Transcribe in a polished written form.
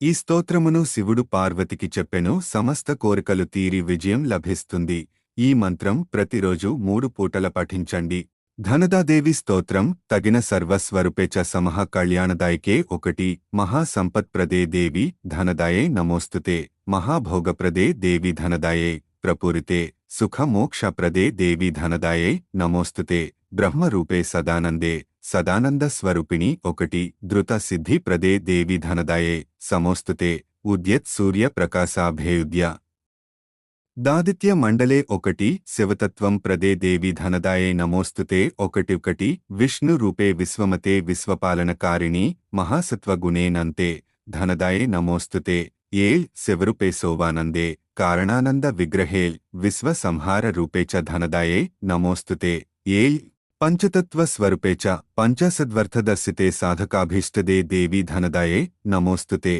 ఈ స్తోత్రమును శివుడు పార్వతికి చెప్పెను. సమస్త కోరికలు తీరి విజయం లభిస్తుంది. ఈ మంత్రం ప్రతిరోజు 3 పూటల పఠించండి. ధనదాదేవి స్తోత్రం తగిన సర్వస్వరూపే చ సమః కళ్యాణదాయకే 1 మహాసంపత్ప్రదే దేవి ధనదాయే నమోస్తుతే మహాభోగప్రదే దేవి ధనదాయే ప్రపూరితే సుఖమోక్షప్రదే దేవి ధనదాయే నమోస్తుతే బ్రహ్మరూపే సదానందే సదానందస్వరూపిణి 1 ధృత సిద్ధిప్రదే దేవి ధనదాయే సమోస్తుతే ఉద్యత్ సూర్య ప్రకాశాభేయుద్య దాదిత్య మండలే 1 శివతత్వం ప్రదే దేవి ధనదాయే నమోస్తుతే 1 విష్ణు రూపే విశ్వమతే విశ్వపాలనకారిణి మహాసత్వగుణేనంతే ధనదాయే నమోస్తుతే శివరూపే సోవానందే కారణానంద విగ్రహేల్ విశ్వ సంహార రూపే చ ధనదాయే నమోస్తుతే పంచతత్వ స్వరూపే చ పంచసద్వర్థదర్శితే సాధకాభీష్టదే దేవి ధనదాయే నమోస్తుతే